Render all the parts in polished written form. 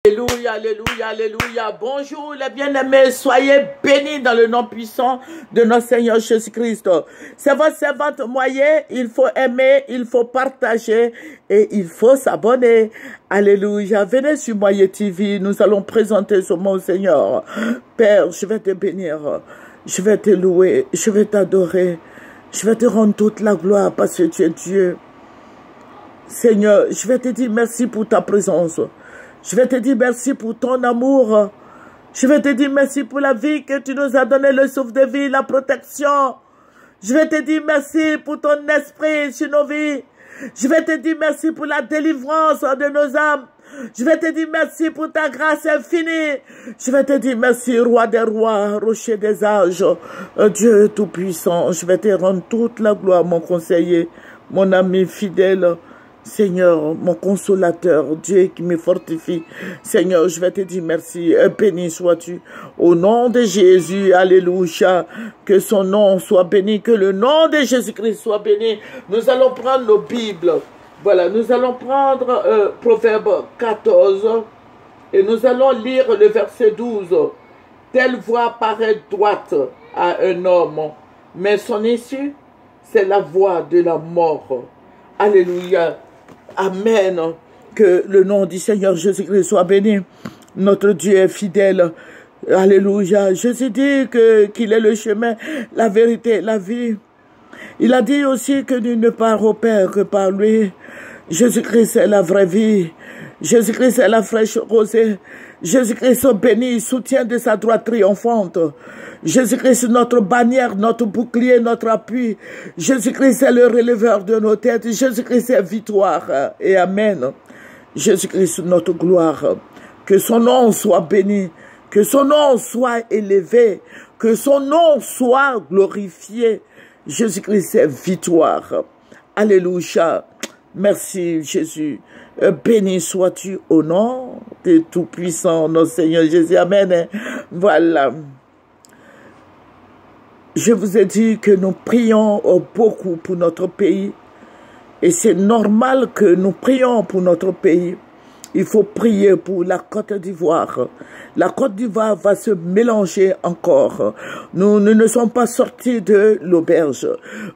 Alléluia, alléluia, alléluia. Bonjour les bien-aimés, soyez bénis dans le nom puissant de notre Seigneur Jésus-Christ. C'est votre servante Moyen, il faut aimer, il faut partager et il faut s'abonner. Alléluia. Venez sur Moyen TV, nous allons présenter ce mot au Seigneur. Père, je vais te bénir, je vais te louer, je vais t'adorer, je vais te rendre toute la gloire parce que tu es Dieu. Seigneur, je vais te dire merci pour ta présence. Je vais te dire merci pour ton amour. Je vais te dire merci pour la vie que tu nous as donné, le souffle de vie, la protection. Je vais te dire merci pour ton esprit sur nos vies. Je vais te dire merci pour la délivrance de nos âmes. Je vais te dire merci pour ta grâce infinie. Je vais te dire merci, roi des rois, rocher des âges, Dieu tout-puissant. Je vais te rendre toute la gloire, mon conseiller, mon ami fidèle. Seigneur, mon consolateur, Dieu qui me fortifie. Seigneur, je vais te dire merci. Béni sois-tu. Au nom de Jésus, alléluia. Que son nom soit béni, que le nom de Jésus-Christ soit béni. Nous allons prendre nos Bibles. Voilà, nous allons prendre Proverbe 14 et nous allons lire le verset 12. Telle voie paraît droite à un homme, mais son issue, c'est la voie de la mort. Alléluia. Amen. Que le nom du Seigneur Jésus-Christ soit béni. Notre Dieu est fidèle. Alléluia. Jésus dit qu'il est le chemin, la vérité, la vie. Il a dit aussi que nous ne part au Père que par lui. Jésus-Christ est la vraie vie. Jésus-Christ est la fraîche rosée. Jésus-Christ béni, soutien de sa droite triomphante. Jésus-Christ notre bannière, notre bouclier, notre appui. Jésus-Christ est le releveur de nos têtes. Jésus-Christ est victoire. Et amen. Jésus-Christ notre gloire. Que son nom soit béni. Que son nom soit élevé. Que son nom soit glorifié. Jésus-Christ est victoire. Alléluia. Merci Jésus. Béni sois-tu au nom de Tout-Puissant, notre Seigneur Jésus. Amen. Voilà. Je vous ai dit que nous prions beaucoup pour notre pays. Et c'est normal que nous prions pour notre pays. Il faut prier pour la Côte d'Ivoire. La Côte d'Ivoire va se mélanger encore. Nous ne sommes pas sortis de l'auberge.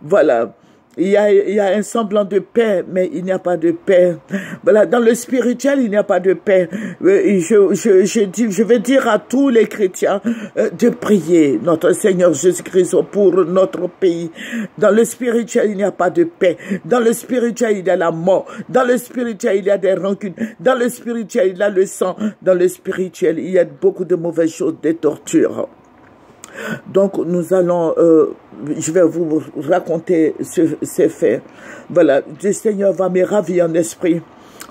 Voilà. Il y a un semblant de paix, mais il n'y a pas de paix. Voilà, dans le spirituel, il n'y a pas de paix. Je vais dire à tous les chrétiens de prier notre Seigneur Jésus-Christ pour notre pays. Dans le spirituel, il n'y a pas de paix. Dans le spirituel, il y a la mort. Dans le spirituel, il y a des rancunes. Dans le spirituel, il y a le sang. Dans le spirituel, il y a beaucoup de mauvaises choses, des tortures. Donc, nous allons, je vais vous raconter ces faits. Voilà, le Seigneur va me ravir en esprit.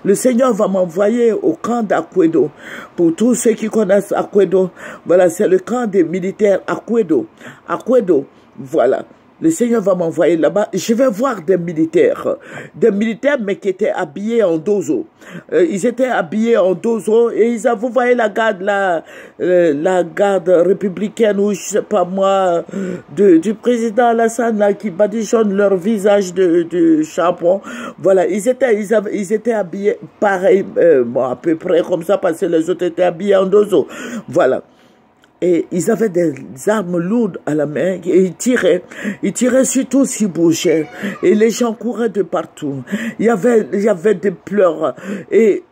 Le Seigneur va m'envoyer au camp d'Akwedo. Pour tous ceux qui connaissent Akwedo, voilà, c'est le camp des militaires Akwedo. Akwedo, voilà. Le Seigneur va m'envoyer là-bas. Je vais voir des militaires mais qui étaient habillés en dozo. Ils étaient habillés en dozo et vous voyez la garde républicaine ou je sais pas moi du président Alassane là, qui badigeonne leur visage de charbon. Voilà, ils étaient habillés pareil, bon, à peu près comme ça parce que les autres étaient habillés en dozo. Voilà. Et ils avaient des armes lourdes à la main et ils tiraient surtout s'ils bougeaient. Et les gens couraient de partout. Il y avait des pleurs. Et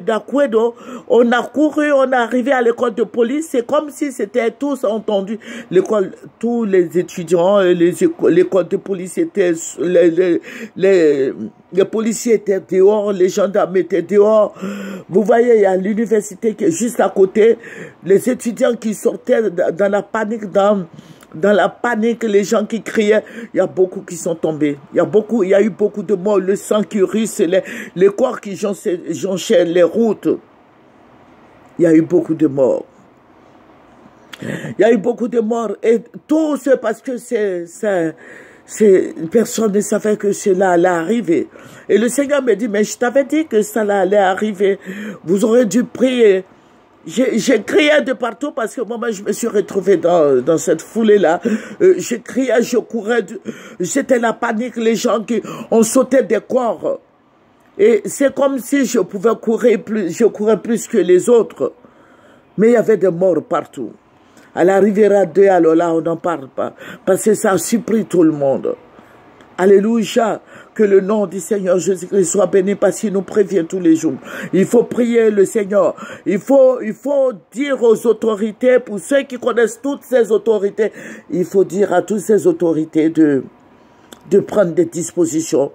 d'Akwedo, on a couru, on est arrivé à l'école de police. C'est comme si c'était tous entendu. L'école, tous les étudiants, l'école de police étaient, les policiers étaient dehors, les gendarmes étaient dehors. Vous voyez, il y a l'université qui est juste à côté. Les étudiants qui sortaient dans la panique, dans la panique, les gens qui criaient, il y a beaucoup qui sont tombés. Il y a eu beaucoup de morts, le sang qui ruisse, les corps qui jonchaient les routes. Il y a eu beaucoup de morts. Il y a eu beaucoup de morts. Et tout c'est parce que personne ne savait que cela allait arriver. Et le Seigneur me dit, mais je t'avais dit que ça allait arriver. Vous aurez dû prier. J'ai crié de partout parce que moi, je me suis retrouvé dans cette foulée-là. Je criais, je courais. C'était la panique, les gens qui ont sauté des corps. Et c'est comme si je pouvais courir plus, je courais plus que les autres. Mais il y avait des morts partout. À la Riviera 2, alors là, on n'en parle pas. Parce que ça a surpris tout le monde. Alléluia. Que le nom du Seigneur Jésus-Christ soit béni parce qu'il nous prévient tous les jours. Il faut prier le Seigneur. Il faut dire aux autorités, pour ceux qui connaissent toutes ces autorités, il faut dire à toutes ces autorités de prendre des dispositions.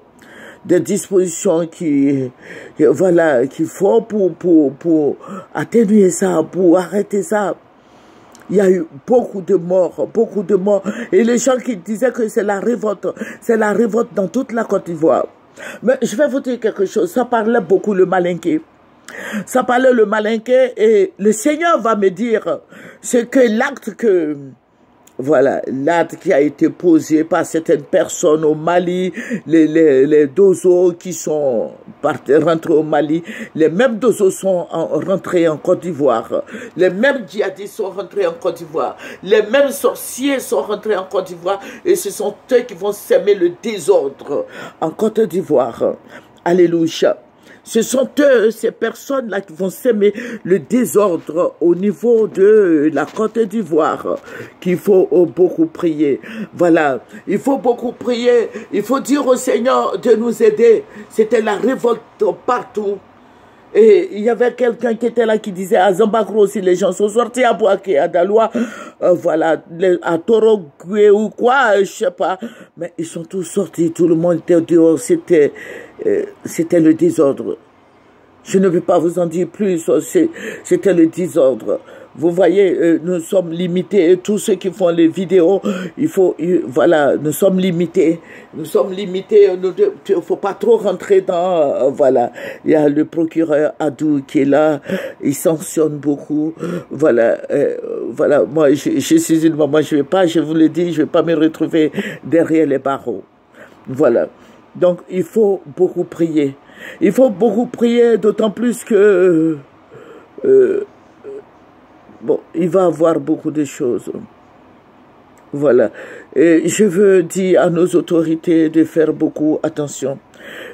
Des dispositions qu'il faut pour atténuer ça, pour arrêter ça. Il y a eu beaucoup de morts. Et les gens qui disaient que c'est la révolte dans toute la Côte d'Ivoire. Mais je vais vous dire quelque chose, ça parlait beaucoup le Malinké. Ça parlait le Malinké et le Seigneur va me dire, c'est que l'acte que... Voilà, l'acte qui a été posé par certaines personnes au Mali, les dozos qui sont rentrés au Mali, les mêmes dozos sont rentrés en Côte d'Ivoire, les mêmes djihadistes sont rentrés en Côte d'Ivoire, les mêmes sorciers sont rentrés en Côte d'Ivoire et ce sont eux qui vont semer le désordre en Côte d'Ivoire. Alléluia. Ce sont eux, ces personnes-là qui vont semer le désordre au niveau de la Côte d'Ivoire, qu'il faut beaucoup prier. Voilà, il faut beaucoup prier, il faut dire au Seigneur de nous aider. C'était la révolte partout. Et il y avait quelqu'un qui était là qui disait à Zambakro aussi, les gens sont sortis à Boaké, à Daloa, voilà, à Torogwe ou quoi, je sais pas. Mais ils sont tous sortis, tout le monde était dehors, c'était le désordre. Je ne vais pas vous en dire plus, c'était le désordre. Vous voyez, nous sommes limités, tous ceux qui font les vidéos, voilà, nous sommes limités, il ne faut pas trop rentrer dans, voilà, il y a le procureur Adou qui est là, il sanctionne beaucoup, voilà, voilà, moi je suis une maman, je vous le dis, je vais pas me retrouver derrière les barreaux, voilà, donc il faut beaucoup prier, d'autant plus que, bon, il va y avoir beaucoup de choses. Voilà. Et je veux dire à nos autorités de faire beaucoup attention.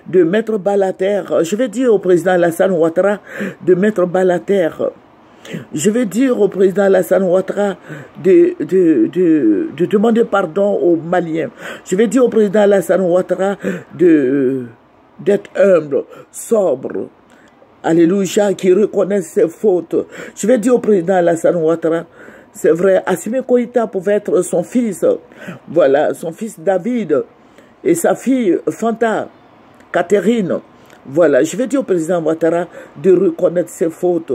De mettre bas la terre. Je vais dire au président Alassane Ouattara de mettre bas la terre. Je vais dire au président Alassane Ouattara de demander pardon aux Maliens. Je vais dire au président Alassane Ouattara d'être humble, sobre. Alléluia, qui reconnaissent ses fautes. Je vais dire au président Alassane Ouattara, c'est vrai, Assimi Goïta pouvait être son fils, voilà, son fils David, et sa fille Fanta, Catherine, voilà. Je vais dire au président Ouattara de reconnaître ses fautes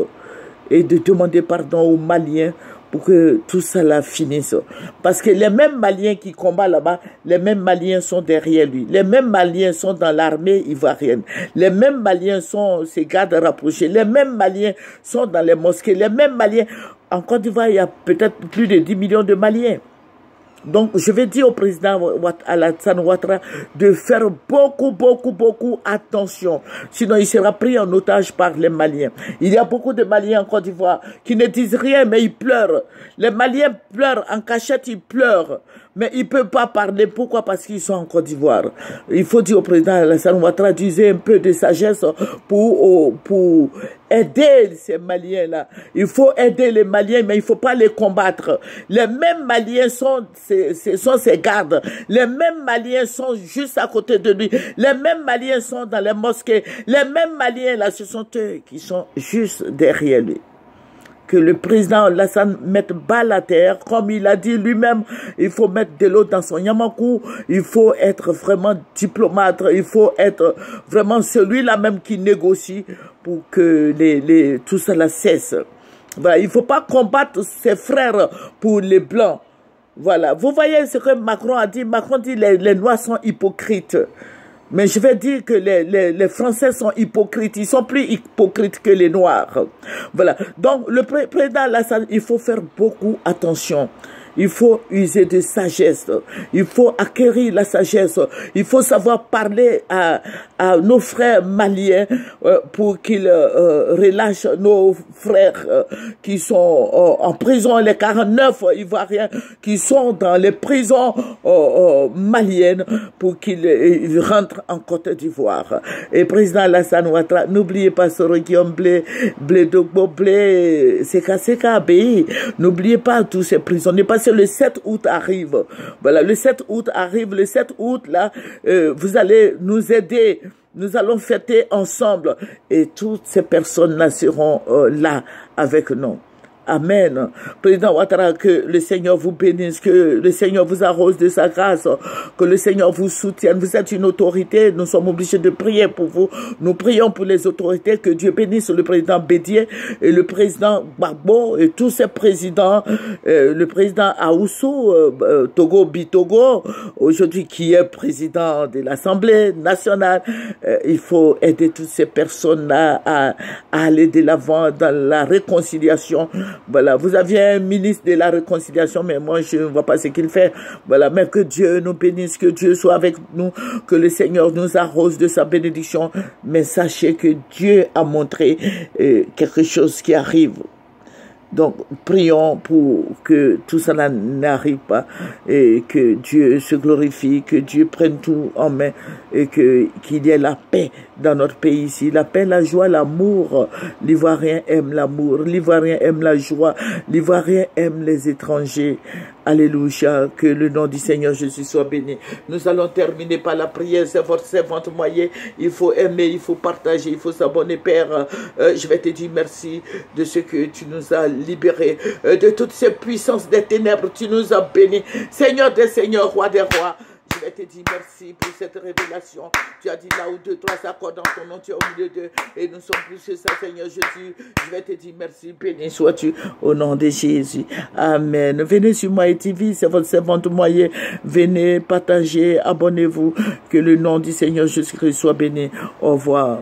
et de demander pardon aux Maliens pour que tout ça finisse. Parce que les mêmes Maliens qui combattent là-bas, les mêmes Maliens sont derrière lui. Les mêmes Maliens sont dans l'armée ivoirienne. Les mêmes Maliens sont ses gardes rapprochés. Les mêmes Maliens sont dans les mosquées. Les mêmes Maliens... En Côte d'Ivoire, il y a peut-être plus de 10 millions de Maliens. Donc, je vais dire au président Alassane Ouattara de faire beaucoup attention. Sinon, il sera pris en otage par les Maliens. Il y a beaucoup de Maliens en Côte d'Ivoire qui ne disent rien, mais ils pleurent. Les Maliens pleurent en cachette, ils pleurent. Mais ils ne peuvent pas parler. Pourquoi? Parce qu'ils sont en Côte d'Ivoire. Il faut dire au président Alassane Ouattara d'user un peu de sagesse pour aider ces Maliens-là. Il faut aider les Maliens, mais il ne faut pas les combattre. Les mêmes Maliens sont ses gardes. Les mêmes Maliens sont juste à côté de lui. Les mêmes Maliens sont dans les mosquées. Les mêmes Maliens, là, ce sont eux qui sont juste derrière lui. Que le président Alassane mette bas la terre, comme il a dit lui-même, il faut mettre de l'eau dans son yamakou, il faut être vraiment diplomate, il faut être vraiment celui-là même qui négocie pour que tout cela cesse. Voilà, il ne faut pas combattre ses frères pour les Blancs. Voilà, vous voyez ce que Macron a dit. Macron dit les Noirs sont hypocrites. Mais je vais dire que les Français sont hypocrites. Ils sont plus hypocrites que les Noirs. Voilà. Donc, le président Alassane, il faut faire beaucoup attention. Il faut user de sagesse. Il faut acquérir la sagesse. Il faut savoir parler à nos frères maliens pour qu'ils relâchent nos frères qui sont en prison, les 49 Ivoiriens qui sont dans les prisons maliennes pour qu'ils rentrent en Côte d'Ivoire. Et président Alassane Ouattara, n'oubliez pas ce Guillaume Blé Dogbo, Blé Seka Abeyi. N'oubliez pas tous ces prisonniers parce que le 7 août arrive. Voilà, le 7 août arrive. Le 7 août, là, vous allez nous aider. Nous allons fêter ensemble et toutes ces personnes-là seront là avec nous. Amen. Président Ouattara, que le Seigneur vous bénisse, que le Seigneur vous arrose de sa grâce, que le Seigneur vous soutienne. Vous êtes une autorité, nous sommes obligés de prier pour vous. Nous prions pour les autorités, que Dieu bénisse le président Bédié et le président Gbagbo et tous ces présidents, le président Aoussou, Togo Bitogo, aujourd'hui qui est président de l'Assemblée nationale. Il faut aider toutes ces personnes-là à aller de l'avant dans la réconciliation. Voilà, vous aviez un ministre de la réconciliation, mais moi, je ne vois pas ce qu'il fait. Voilà, mais que Dieu nous bénisse, que Dieu soit avec nous, que le Seigneur nous arrose de sa bénédiction. Mais sachez que Dieu a montré quelque chose qui arrive. Donc, prions pour que tout cela n'arrive pas et que Dieu se glorifie, que Dieu prenne tout en main et qu'il y ait la paix dans notre pays ici. La paix, la joie, l'amour. L'Ivoirien aime l'amour, l'Ivoirien aime la joie, l'Ivoirien aime les étrangers. Alléluia, que le nom du Seigneur Jésus soit béni. Nous allons terminer par la prière. C'est votre servante moyen. Il faut aimer, il faut partager, il faut s'abonner. Père, je vais te dire merci de ce que tu nous as libérés, de toutes ces puissances des ténèbres. Tu nous as bénis. Seigneur des seigneurs, roi des rois. Je vais te dire merci pour cette révélation. Tu as dit là où deux, trois s'accordent dans ton nom, tu es au milieu d'eux. Et nous sommes plus que ça, Seigneur Jésus. Je vais te dire merci. Béni sois-tu au nom de Jésus. Amen. Venez sur Moyen TV, c'est votre servante Moyen. Venez, partagez, abonnez-vous. Que le nom du Seigneur Jésus-Christ soit béni. Au revoir.